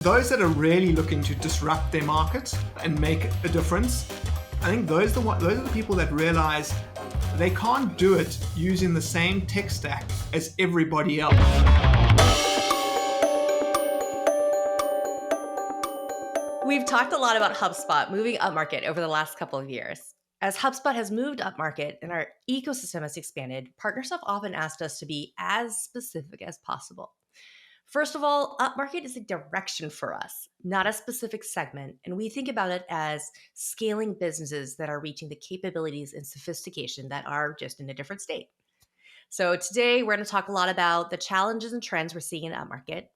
Those that are really looking to disrupt their market and make a difference, I think those are the people that realize they can't do it using the same tech stack as everybody else. We've talked a lot about HubSpot moving upmarket over the last couple of years. As HubSpot has moved upmarket and our ecosystem has expanded, partners have often asked us to be as specific as possible. First of all, upmarket is a direction for us, not a specific segment, and we think about it as scaling businesses that are reaching the capabilities and sophistication that are just in a different state. So today we're going to talk a lot about the challenges and trends we're seeing in upmarket.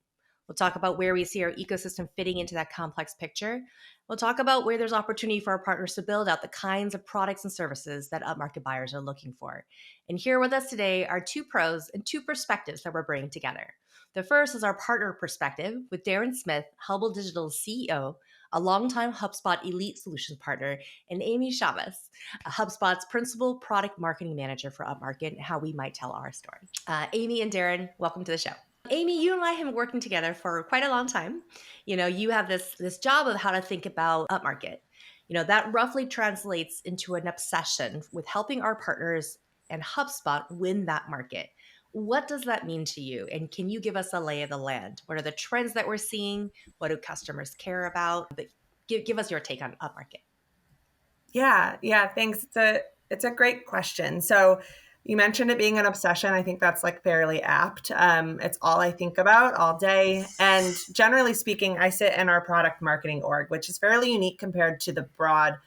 We'll talk about where we see our ecosystem fitting into that complex picture. We'll talk about where there's opportunity for our partners to build out the kinds of products and services that upmarket buyers are looking for. And here with us today are two pros and two perspectives that we're bringing together. The first is our partner perspective with Daryn Smith, Hubble Digital's CEO, a longtime HubSpot Elite Solutions partner, and Amy Chambness, HubSpot's Principal Product Marketing Manager for upmarket, and how we might tell our story. Amy and Daryn, welcome to the show. Amy, you and I have been working together for quite a long time. You have this job of how to think about upmarket. That roughly translates into an obsession with helping our partners and HubSpot win that market. What does that mean to you? And can you give us a lay of the land? What are the trends that we're seeing? What do customers care about? But give us your take on upmarket. Yeah, thanks. It's a great question. So you mentioned it being an obsession. I think that's fairly apt. It's all I think about all day. And generally speaking, I sit in our product marketing org, which is fairly unique compared to the broad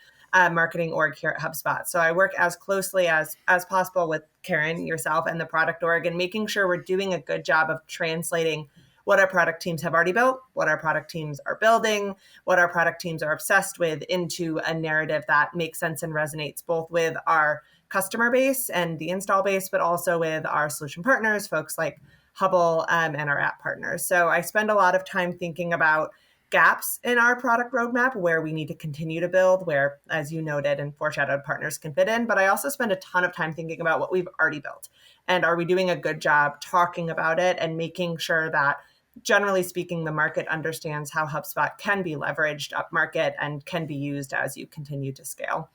marketing org here at HubSpot. So I work as closely as possible with Karen, yourself, and the product org, and making sure we're doing a good job of translating what our product teams have already built, what our product teams are building, what our product teams are obsessed with into a narrative that makes sense and resonates both with our customer base and the install base, but also with our solution partners, folks like Hubble and our app partners. So I spend a lot of time thinking about gaps in our product roadmap where we need to continue to build, where, as you noted and foreshadowed, partners can fit in. But I also spend a ton of time thinking about what we've already built. And are we doing a good job talking about it and making sure that, generally speaking, the market understands how HubSpot can be leveraged upmarket and can be used as you continue to scale.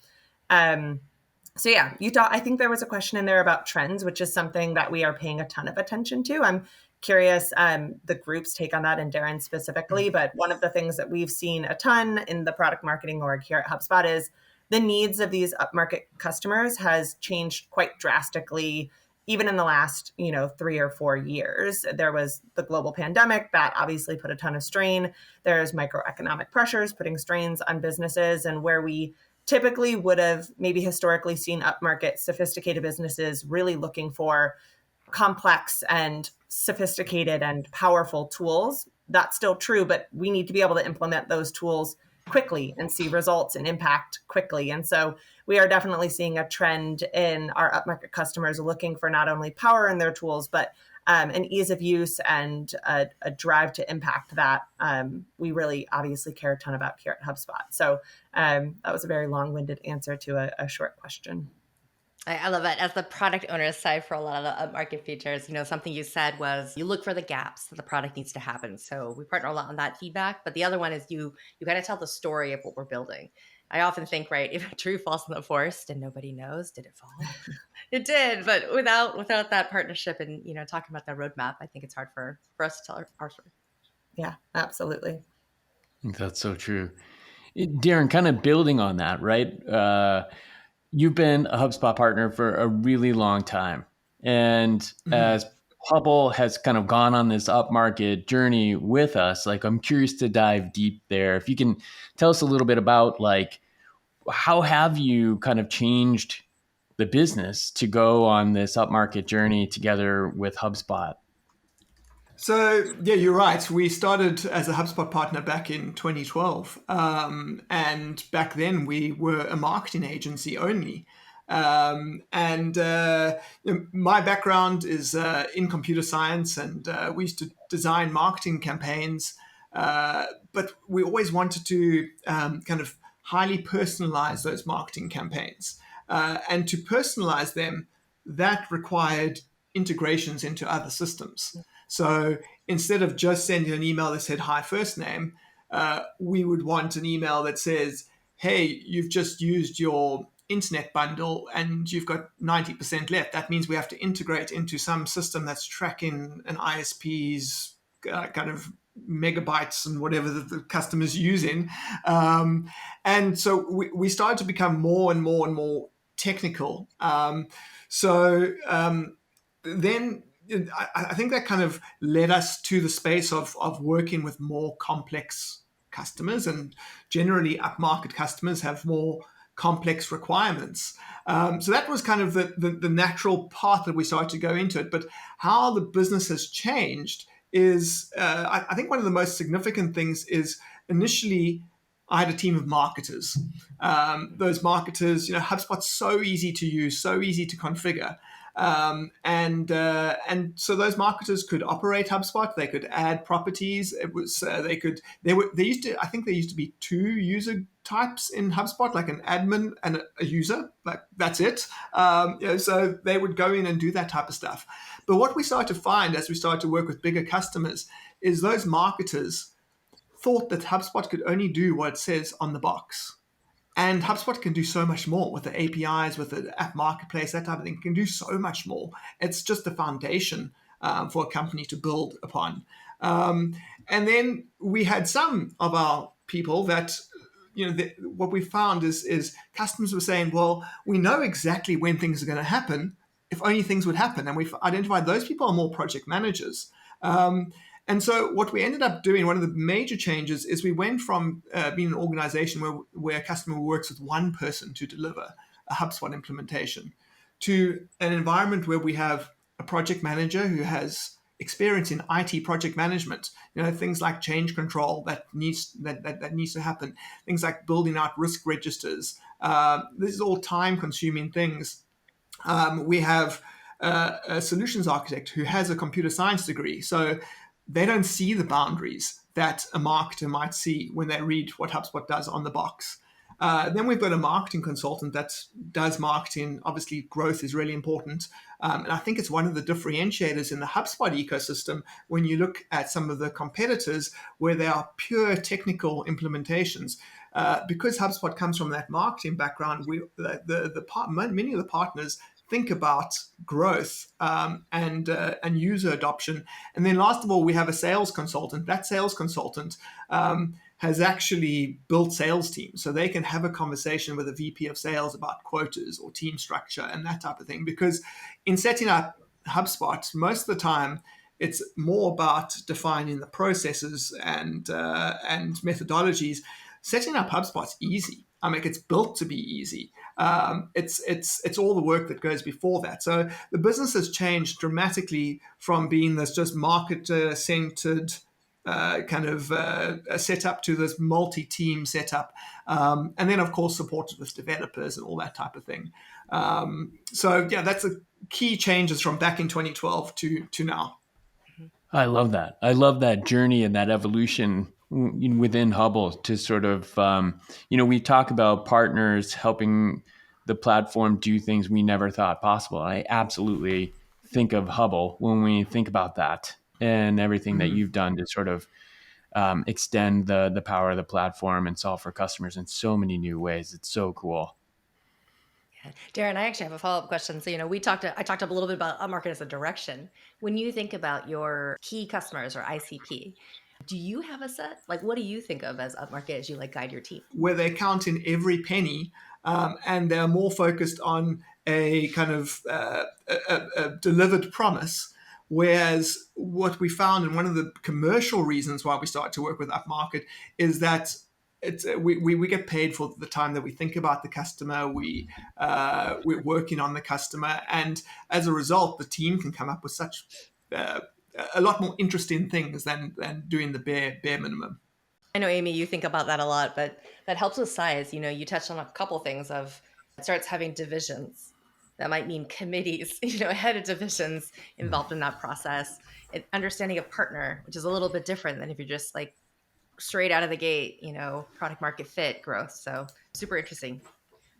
So yeah, I think there was a question in there about trends, which is something that we are paying a ton of attention to. I'm curious the group's take on that, and Daryn specifically, but one of the things that we've seen a ton in the product marketing org here at HubSpot is the needs of these upmarket customers has changed quite drastically, even in the last 3 or 4 years. There was the global pandemic that obviously put a ton of strain. There's microeconomic pressures putting strains on businesses, and where we typically would have maybe historically seen upmarket sophisticated businesses really looking for complex and sophisticated and powerful tools. That's still true, but we need to be able to implement those tools quickly and see results and impact quickly. And so we are definitely seeing a trend in our upmarket customers looking for not only power in their tools, but an ease of use and a drive to impact that we really obviously care a ton about here at HubSpot. So that was a very long-winded answer to a short question. I love it. As the product owner aside for a lot of the upmarket features, something you said was you look for the gaps that the product needs to happen. So we partner a lot on that feedback. But the other one is you got to tell the story of what we're building. I often think, right, if a tree falls in the forest and nobody knows, did it fall? It did. But without that partnership and, talking about the roadmap, I think it's hard for us to tell our story. Yeah, absolutely. I think that's so true. Daryn, kind of building on that, right? You've been a HubSpot partner for a really long time. And as Hubble has kind of gone on this upmarket journey with us, I'm curious to dive deep there. If you can tell us a little bit about how have you kind of changed the business to go on this upmarket journey together with HubSpot? So, yeah, you're right. We started as a HubSpot partner back in 2012. And back then we were a marketing agency only. My background is in computer science, and we used to design marketing campaigns. But we always wanted to kind of highly personalize those marketing campaigns. And to personalize them, that required integrations into other systems. So instead of just sending an email that said hi first name, we would want an email that says, hey, you've just used your internet bundle and you've got 90% left. That means we have to integrate into some system that's tracking an ISP's kind of megabytes and whatever the customer's using. And so we started to become more and more and more technical. Then I think that kind of led us to the space of working with more complex customers, and generally upmarket customers have more complex requirements. So that was kind of the natural path that we started to go into it. But how the business has changed is, I think one of the most significant things is initially I had a team of marketers. Those marketers, HubSpot's so easy to use, so easy to configure. And so those marketers could operate HubSpot. They could add properties. It was there used to be two user types in HubSpot, like an admin and a user. Like that's it. So they would go in and do that type of stuff. But what we started to find as we started to work with bigger customers is those marketers thought that HubSpot could only do what it says on the box. And HubSpot can do so much more with the APIs, with the app marketplace, that type of thing. It can do so much more. It's just the foundation for a company to build upon. And then we had some of our people that, what we found is customers were saying, well, we know exactly when things are going to happen, if only things would happen. And we've identified those people are more project managers. And so what we ended up doing, one of the major changes, is we went from being an organization where a customer works with one person to deliver a HubSpot implementation to an environment where we have a project manager who has experience in IT project management, things like change control that needs to happen, things like building out risk registers. This is all time-consuming things. We have a solutions architect who has a computer science degree. So they don't see the boundaries that a marketer might see when they read what HubSpot does on the box. Then we've got a marketing consultant that does marketing. Obviously, growth is really important. And I think it's one of the differentiators in the HubSpot ecosystem when you look at some of the competitors where they are pure technical implementations. Because HubSpot comes from that marketing background, many of the partners think about growth and user adoption. And then last of all, we have a sales consultant. That sales consultant has actually built sales teams. So they can have a conversation with a VP of sales about quotas or team structure and that type of thing. Because in setting up HubSpot, most of the time, it's more about defining the processes and methodologies. Setting up HubSpot's easy. I mean, it's built to be easy. It's all the work that goes before that. So the business has changed dramatically from being this just marketer-centered kind of setup to this multi-team setup. And then, of course, supported with developers and all that type of thing. So, yeah, that's the key changes from back in 2012 to now. I love that. I love that journey and that evolution within Hubble to sort of, we talk about partners helping the platform do things we never thought possible. I absolutely think of Hubble when we think about that and everything that you've done to sort of extend the power of the platform and solve for customers in so many new ways. It's so cool. Daryn, I actually have a follow-up question. So, I talked a little bit about upmarket as a direction. When you think about your key customers or ICP, do you have a set? Like, what do you think of as upmarket as you guide your team? Where they count in every penny, and they're more focused on a kind of a delivered promise. Whereas what we found, and one of the commercial reasons why we started to work with upmarket, is that we get paid for the time that we think about the customer. We're working on the customer, and as a result, the team can come up with such a lot more interesting things than doing the bare minimum. I know, Amy, you think about that a lot, but that helps with size. You touched on a couple things of it starts having divisions. That might mean committees, head of divisions involved in that process. And understanding a partner, which is a little bit different than if you're just straight out of the gate, product market fit growth. So super interesting.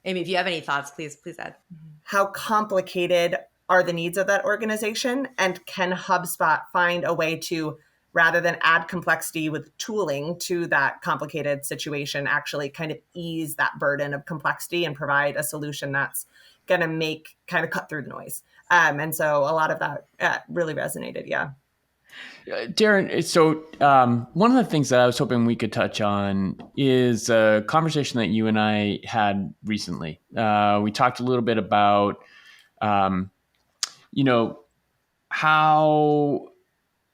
Amy, if you have any thoughts, please add. How complicated are the needs of that organization? And can HubSpot find a way to rather than add complexity with tooling to that complicated situation, actually kind of ease that burden of complexity and provide a solution that's going to kind of cut through the noise. And so a lot of that really resonated. Yeah. Daryn, so one of the things that I was hoping we could touch on is a conversation that you and I had recently. We talked a little bit about,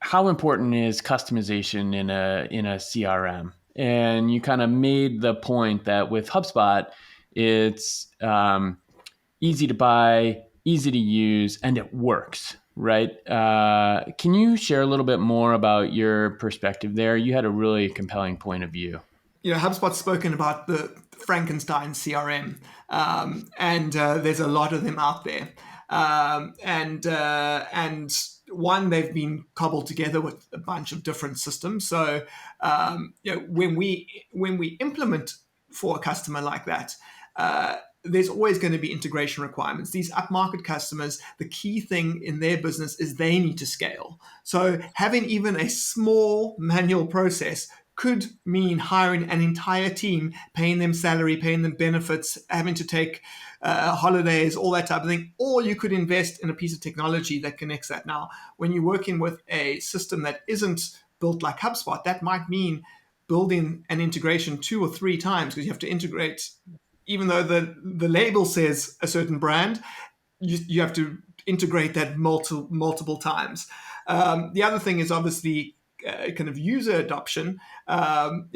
how important is customization in a CRM, and you kind of made the point that with HubSpot, it's easy to buy, easy to use, and it works. Right. Can you share a little bit more about your perspective there? You had a really compelling point of view. HubSpot's spoken about the Frankenstein CRM, and there's a lot of them out there. And one, they've been cobbled together with a bunch of different systems. So when we implement for a customer like that, there's always going to be integration requirements. These upmarket customers, the key thing in their business is they need to scale. So having even a small manual process could mean hiring an entire team, paying them salary, paying them benefits, having to take holidays, all that type of thing. Or you could invest in a piece of technology that connects that. Now, when you're working with a system that isn't built like HubSpot, that might mean building an integration 2 or 3 times, because you have to integrate. Even though the label says a certain brand, you have to integrate that multiple times. The other thing is obviously kind of user adoption. One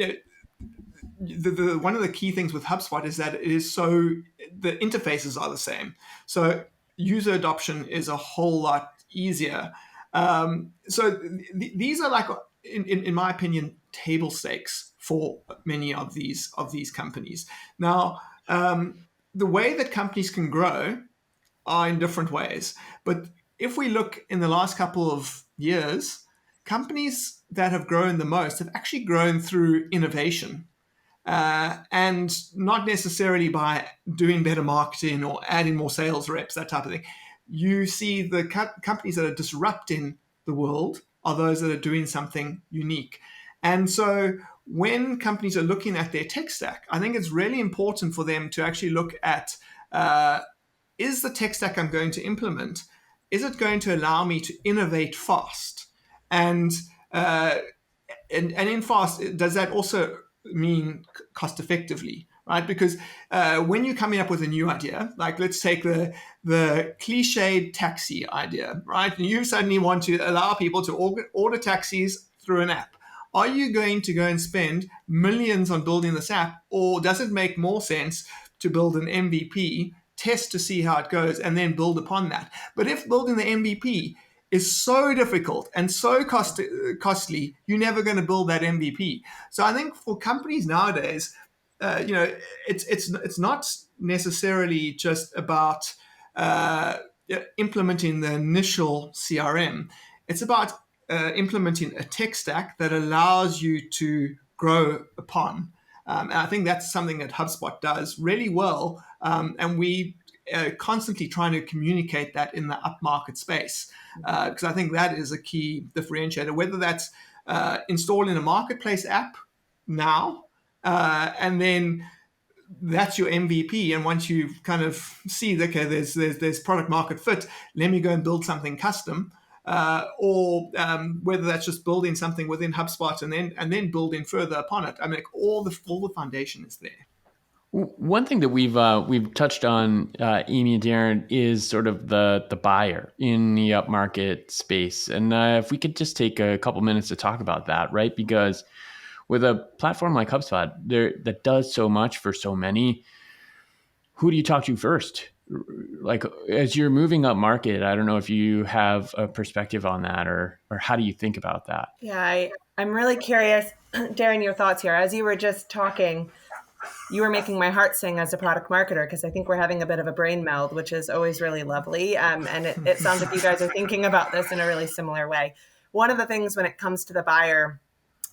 of the key things with HubSpot is that the interfaces are the same. So user adoption is a whole lot easier. These are like, in my opinion, table stakes for many of these companies. Now, the way that companies can grow are in different ways. But if we look in the last couple of years, companies that have grown the most have actually grown through innovation, and not necessarily by doing better marketing or adding more sales reps, that type of thing. You see the companies that are disrupting the world are those that are doing something unique. And so when companies are looking at their tech stack, I think it's really important for them to actually look at, is the tech stack I'm going to implement, is it going to allow me to innovate fast? And in fast, does that also mean cost effectively, right? Because when you're coming up with a new idea, like let's take the cliched taxi idea, right? And you suddenly want to allow people to order taxis through an app. Are you going to go and spend millions on building this app, or does it make more sense to build an MVP, test to see how it goes, and then build upon that? But if building the MVP is so difficult and so costly, you're never going to build that MVP. So I think for companies nowadays, it's not necessarily just about implementing the initial CRM. It's about implementing a tech stack that allows you to grow upon. And I think that's something that HubSpot does really well. And we constantly trying to communicate that in the upmarket space, because I think that is a key differentiator, whether that's installing a marketplace app now, and then that's your MVP. And once you kind of see, okay, there's product market fit, let me go and build something custom. Or whether that's just building something within HubSpot and then building further upon it. I mean, like all the foundation is there. One thing that we've touched on, Amy and Daryn, is sort of the buyer in the upmarket space, and if we could just take a couple minutes to talk about that, right? Because with a platform like HubSpot, that does so much for so many, who do you talk to first? Like, as you're moving up market, I don't know if you have a perspective on that, or how do you think about that? Yeah, I'm really curious, Daryn, your thoughts here. As you were just talking, you were making my heart sing as a product marketer, because I think we're having a bit of a brain meld, which is always really lovely. And it sounds like you guys are thinking about this in a really similar way. One of the things when it comes to the buyer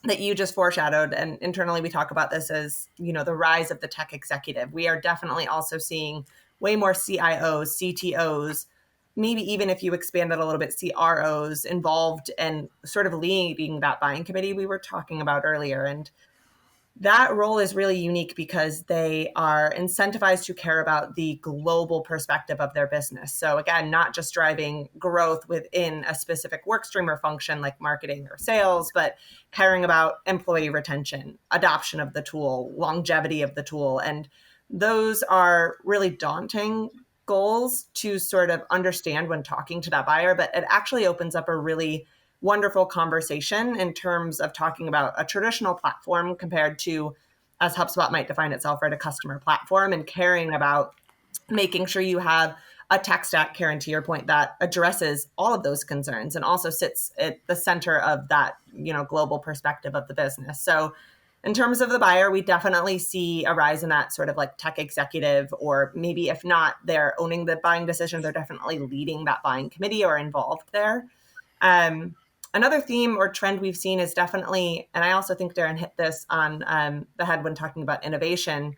that you just foreshadowed, and internally we talk about this as, the rise of the tech executive. We are definitely also seeing way more CIOs, CTOs, maybe even if you expand that a little bit, CROs involved and sort of leading that buying committee we were talking about earlier. And that role is really unique because they are incentivized to care about the global perspective of their business. So again, not just driving growth within a specific work stream or function like marketing or sales, but caring about employee retention, adoption of the tool, longevity of the tool. And those are really daunting goals to sort of understand when talking to that buyer, but it actually opens up a really wonderful conversation in terms of talking about a traditional platform compared to, as HubSpot might define itself, right, a customer platform, and caring about making sure you have a tech stack, Karen, to your point, that addresses all of those concerns and also sits at the center of that, global perspective of the business. So in terms of the buyer, we definitely see a rise in that sort of like tech executive, or maybe if not, they're owning the buying decision, they're definitely leading that buying committee or involved there. Another theme or trend we've seen is definitely, and I also think Daryn hit this on the head when talking about innovation.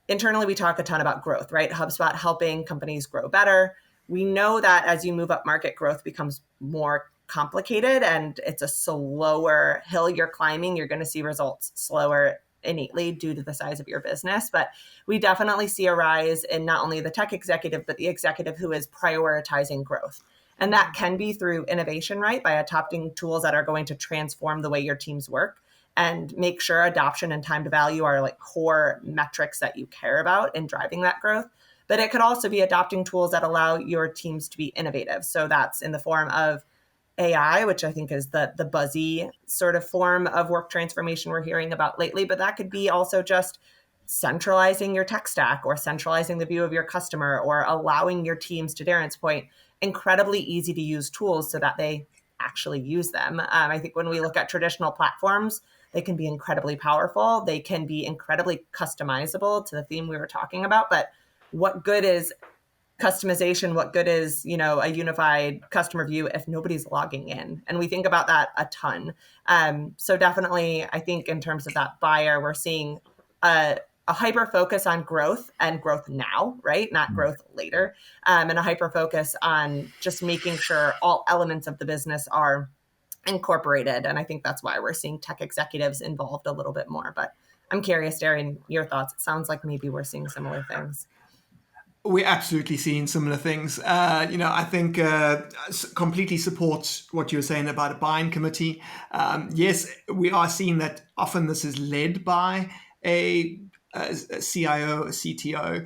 Internally, we talk a ton about growth, right? HubSpot helping companies grow better. We know that as you move up market, growth becomes more complicated and it's a slower hill you're climbing. You're going to see results slower innately due to the size of your business. But we definitely see a rise in not only the tech executive, but the executive who is prioritizing growth. And that can be through innovation, right? By adopting tools that are going to transform the way your teams work and make sure adoption and time to value are like core metrics that you care about in driving that growth. But it could also be adopting tools that allow your teams to be innovative. So that's in the form of AI, which I think is the buzzy sort of form of work transformation we're hearing about lately. But that could be also just centralizing your tech stack or centralizing the view of your customer or allowing your teams, to Daryn's point, incredibly easy to use tools so that they actually use them. I think when we look at traditional platforms, they can be incredibly powerful. They can be incredibly customizable to the theme we were talking about. But what good is customization? What good is, a unified customer view if nobody's logging in? And we think about that a ton. So definitely, I think in terms of that buyer, we're seeing a hyper focus on growth and growth now, right? Not growth later. And a hyper focus on just making sure all elements of the business are incorporated. And I think that's why we're seeing tech executives involved a little bit more. But I'm curious, Daryn, your thoughts. It sounds like maybe we're seeing similar things. We're absolutely seeing similar things. I think completely support what you were saying about a buying committee. Yes, we are seeing that often this is led by a CIO, a CTO.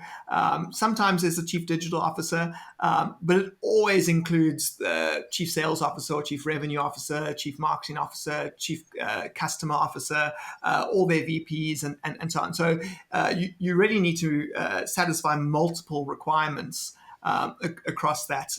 Sometimes there's a chief digital officer, but it always includes the chief sales officer, or chief revenue officer, chief marketing officer, chief customer officer, all their VPs and so on. So you really need to satisfy multiple requirements across that.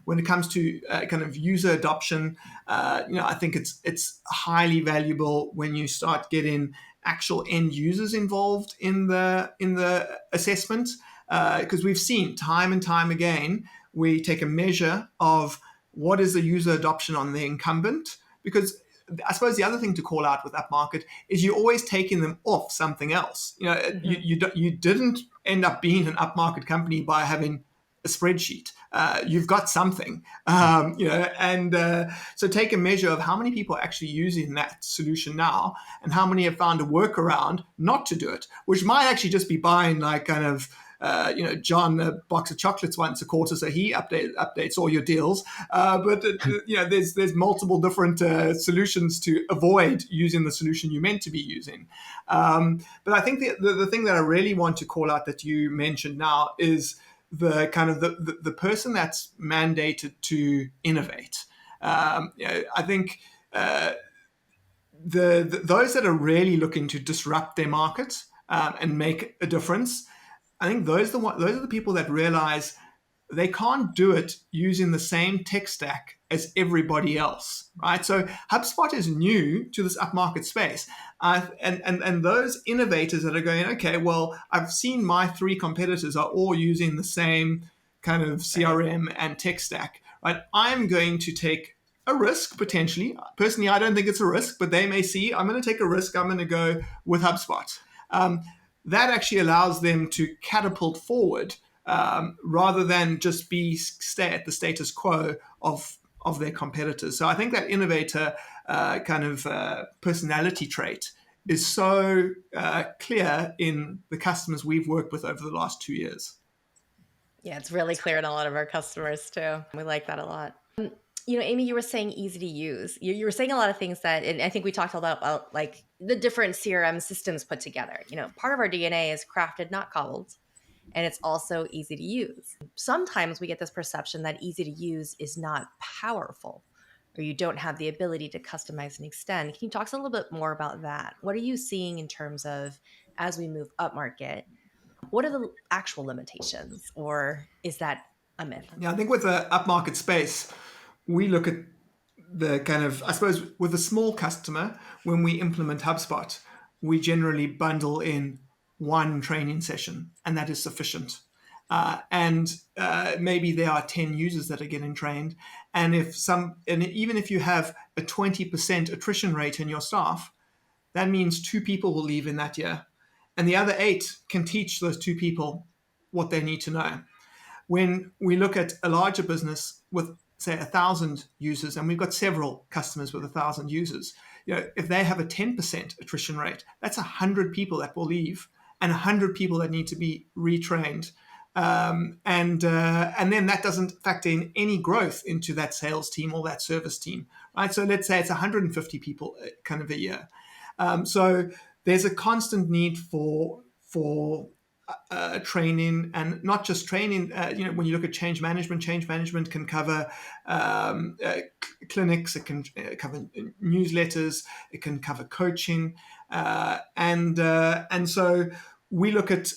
When it comes to kind of user adoption, I think it's highly valuable when you start getting actual end users involved in the assessment, because we've seen time and time again, we take a measure of what is the user adoption on the incumbent, because I suppose the other thing to call out with upmarket is you're always taking them off something else. You didn't end up being an upmarket company by having a spreadsheet. You've got something, so take a measure of how many people are actually using that solution now, and how many have found a workaround not to do it, which might actually just be buying like kind of John a box of chocolates once a quarter, so he updates all your deals. But there's multiple different solutions to avoid using the solution you meant to be using. But I think the thing that I really want to call out that you mentioned now is the kind of the person that's mandated to innovate. I think those that are really looking to disrupt their market and make a difference, I think those are the people that realize they can't do it using the same tech stack as everybody else, right? So HubSpot is new to this upmarket space. And those innovators that are going, okay, well, I've seen my 3 competitors are all using the same kind of CRM and tech stack, right? I'm going to take a risk, potentially. Personally, I don't think it's a risk, but they may see, I'm going to take a risk. I'm going to go with HubSpot. That actually allows them to catapult forward rather than just stay at the status quo of their competitors. So I think that innovator personality trait is so clear in the customers we've worked with over the last 2 years. Yeah, it's really clear in a lot of our customers too. We like that a lot. Amy, you were saying easy to use. You were saying a lot of things that, and I think we talked a lot about like the different CRM systems put together. Part of our DNA is crafted, not cobbled, and it's also easy to use. Sometimes we get this perception that easy to use is not powerful, or you don't have the ability to customize and extend. Can you talk a little bit more about that? What are you seeing in terms of as we move up market? What are the actual limitations, or is that a myth? Yeah, I think with the upmarket space, we look at I suppose with a small customer, when we implement HubSpot, we generally bundle in one training session, and that is sufficient. And maybe there are 10 users that are getting trained. And even if you have a 20% attrition rate in your staff, that means 2 people will leave in that year. And the other 8 can teach those 2 people what they need to know. When we look at a larger business with, say, 1,000 users, and we've got several customers with 1,000 users, if they have a 10% attrition rate, that's 100 people that will leave and 100 people that need to be retrained. And then that doesn't factor in any growth into that sales team or that service team, right? So let's say it's 150 people kind of a year. So there's a constant need for training, and not just training. When you look at change management can cover clinics, it can cover newsletters, it can cover coaching, and so we look at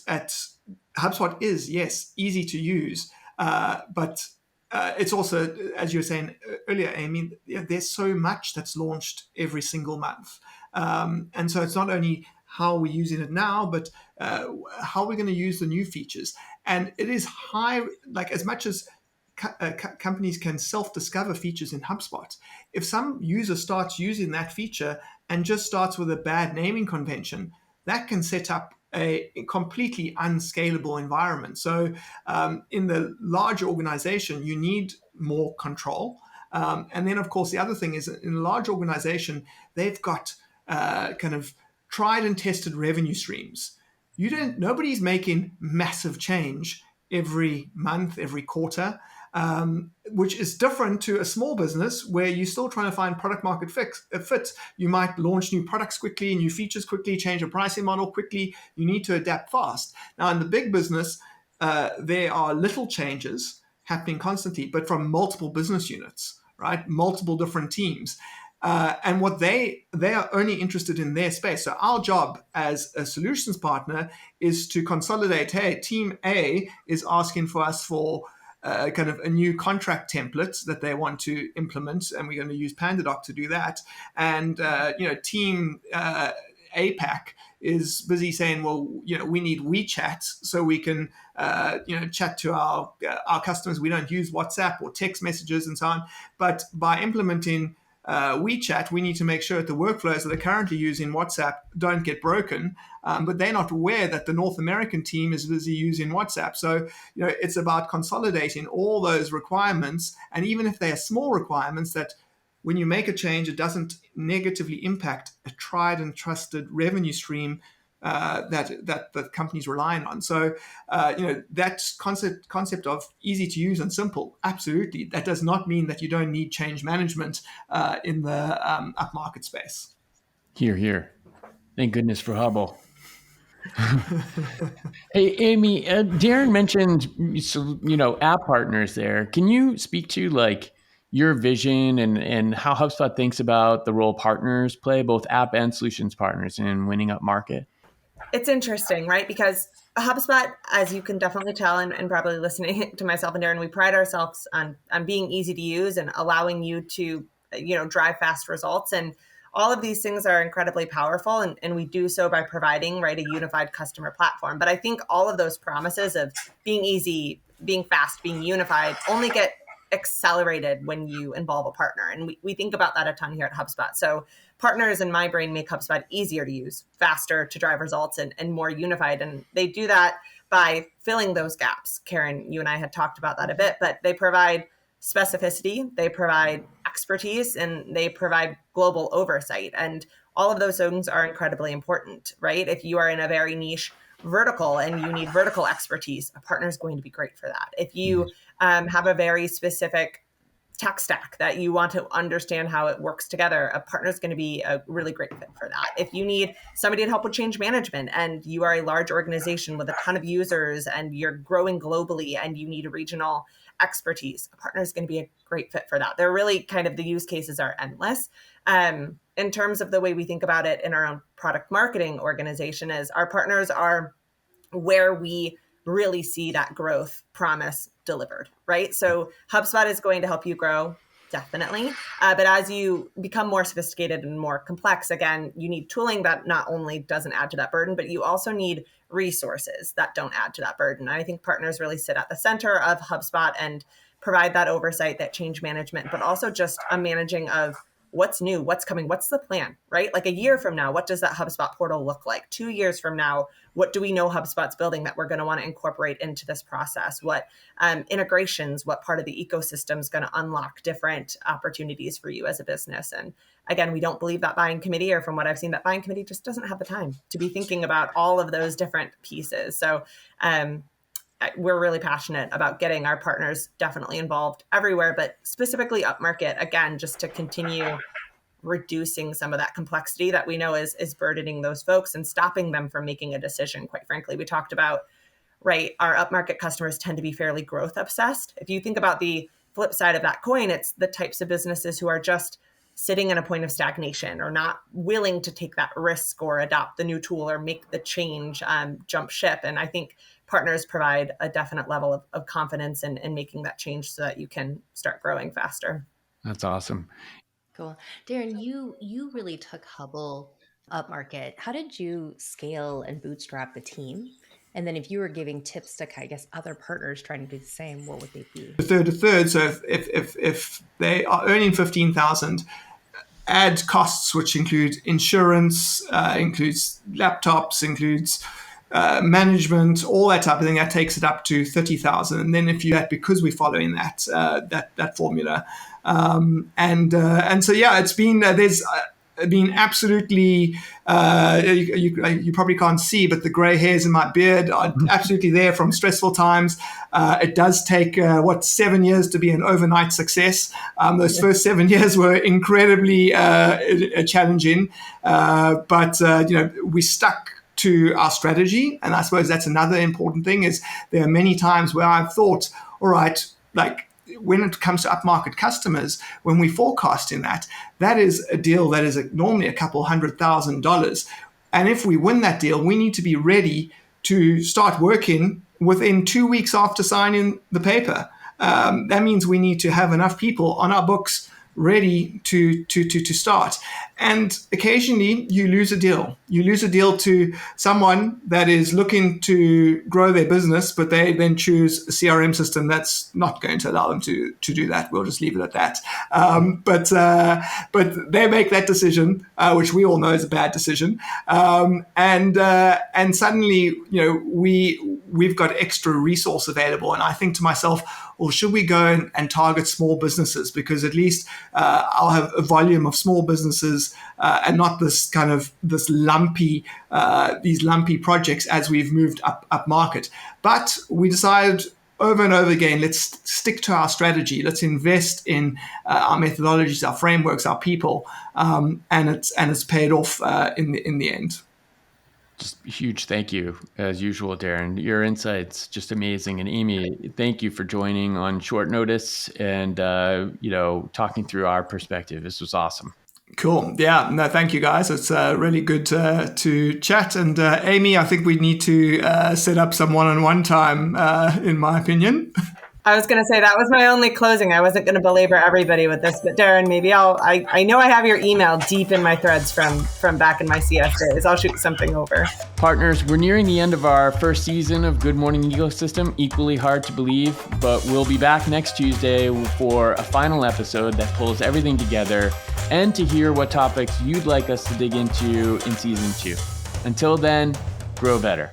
HubSpot is, yes, easy to use, but it's also, as you were saying earlier, Amy, there's so much that's launched every single month. And so it's not only how we're using it now, but how we're going to use the new features. And it is high, like as much as companies can self-discover features in HubSpot, if some user starts using that feature and just starts with a bad naming convention, that can set up a completely unscalable environment. So in the larger organization, you need more control. And then, of course, the other thing is in a large organization, they've got kind of tried and tested revenue streams. Nobody's making massive change every month, every quarter, which is different to a small business where you're still trying to find product market fit. You might launch new products quickly, new features quickly, change a pricing model quickly. You need to adapt fast. Now, in the big business, there are little changes happening constantly, but from multiple business units, right? Multiple different teams. And what they are only interested in their space. So our job as a solutions partner is to consolidate. Hey, team A is asking for us for kind of a new contract template that they want to implement, and we're going to use PandaDoc to do that. And team APAC is busy saying, well, we need WeChat so we can chat to our customers. We don't use WhatsApp or text messages and so on. But by implementing WeChat, we need to make sure that the workflows that are currently using WhatsApp don't get broken, but they're not aware that the North American team is busy using WhatsApp. So, it's about consolidating all those requirements, and even if they are small requirements, that when you make a change, it doesn't negatively impact a tried and trusted revenue stream that the company's relying on. So, that concept of easy to use and simple, absolutely. That does not mean that you don't need change management in the upmarket space. Hear, hear. Thank goodness for Hubble. Hey, Amy, Daryn mentioned, app partners there. Can you speak to your vision and how HubSpot thinks about the role partners play, both app and solutions partners, in winning up market? It's interesting, right? Because HubSpot, as you can definitely tell, and probably listening to myself and Daryn, we pride ourselves on being easy to use and allowing you to, drive fast results. And all of these things are incredibly powerful, and we do so by providing, right, a unified customer platform. But I think all of those promises of being easy, being fast, being unified only get accelerated when you involve a partner. And we think about that a ton here at HubSpot. So partners in my brain make HubSpot easier to use, faster to drive results, and more unified. And they do that by filling those gaps. Karen, you and I had talked about that a bit, but they provide specificity, they provide expertise, and they provide global oversight. And all of those things are incredibly important, right? If you are in a very niche vertical and you need vertical expertise, a partner is going to be great for that. If you have a very specific tech stack that you want to understand how it works together, a partner is going to be a really great fit for that. If you need somebody to help with change management and you are a large organization with a ton of users and you're growing globally and you need a regional expertise, a partner is going to be a great fit for that. They're really kind of, the use cases are endless. In terms of the way we think about it in our own product marketing organization, is our partners are where we really see that growth promise delivered, right? So HubSpot is going to help you grow, definitely. But as you become more sophisticated and more complex, again, you need tooling that not only doesn't add to that burden, but you also need resources that don't add to that burden. And I think partners really sit at the center of HubSpot and provide that oversight, that change management, but also just a managing of what's new, what's coming, what's the plan, right? Like a year from now, what does that HubSpot portal look like? 2 years from now, what do we know HubSpot's building that we're going to want to incorporate into this process? What integrations, what part of the ecosystem is going to unlock different opportunities for you as a business? And again, we don't believe that buying committee, or from what I've seen, that buying committee just doesn't have the time to be thinking about all of those different pieces. So we're really passionate about getting our partners definitely involved everywhere, but specifically upmarket, again, just to continue reducing some of that complexity that we know is burdening those folks and stopping them from making a decision. Quite frankly, we talked about, right, our upmarket customers tend to be fairly growth obsessed. If you think about the flip side of that coin, it's the types of businesses who are just sitting in a point of stagnation or not willing to take that risk or adopt the new tool or make the change, jump ship. And I think partners provide a definite level of confidence in making that change so that you can start growing faster. That's awesome. Cool. Daryn, you really took Hubble upmarket. How did you scale and bootstrap the team? And then if you were giving tips to, I guess, other partners trying to do the same, what would they be? A third. So if they are earning 15,000, add costs, which include insurance, includes laptops, includes management, all that type of thing, that takes it up to 30,000. And then if you that, because we're following that formula, and so yeah, it's been there's been absolutely you probably can't see, but the gray hairs in my beard are absolutely there from stressful times. It does take 7 years to be an overnight success. Those first 7 years were incredibly challenging, but we stuck to our strategy. And I suppose that's another important thing, is there are many times where I've thought, all right, like when it comes to upmarket customers, when we forecast in that is a deal that is normally a couple $100,000. And if we win that deal, we need to be ready to start working within 2 weeks after signing the paper. That means we need to have enough people on our books ready to start. And occasionally you lose a deal. You lose a deal to someone that is looking to grow their business, but they then choose a CRM system that's not going to allow them to do that. We'll just leave it at that. But they make that decision, which we all know is a bad decision. And suddenly, we've got extra resource available. And I think to myself, well, should we go and target small businesses? Because at least I'll have a volume of small businesses and not this kind of these lumpy projects as we've moved up market. But we decided over and over again, let's stick to our strategy. Let's invest in our methodologies, our frameworks, our people, and it's paid off in the end. Just a huge thank you, as usual, Daryn. Your insights, just amazing. And Amy, thank you for joining on short notice and, talking through our perspective. This was awesome. Cool. Yeah. No, thank you, guys. It's really good to chat. And Amy, I think we need to set up some one-on-one time, in my opinion. I was going to say that was my only closing. I wasn't going to belabor everybody with this, but Daryn, maybe I know I have your email deep in my threads from back in my CS days. I'll shoot something over. Partners, we're nearing the end of our first season of Good Morning Ecosystem. Equally hard to believe, but we'll be back next Tuesday for a final episode that pulls everything together and to hear what topics you'd like us to dig into in season 2. Until then, grow better.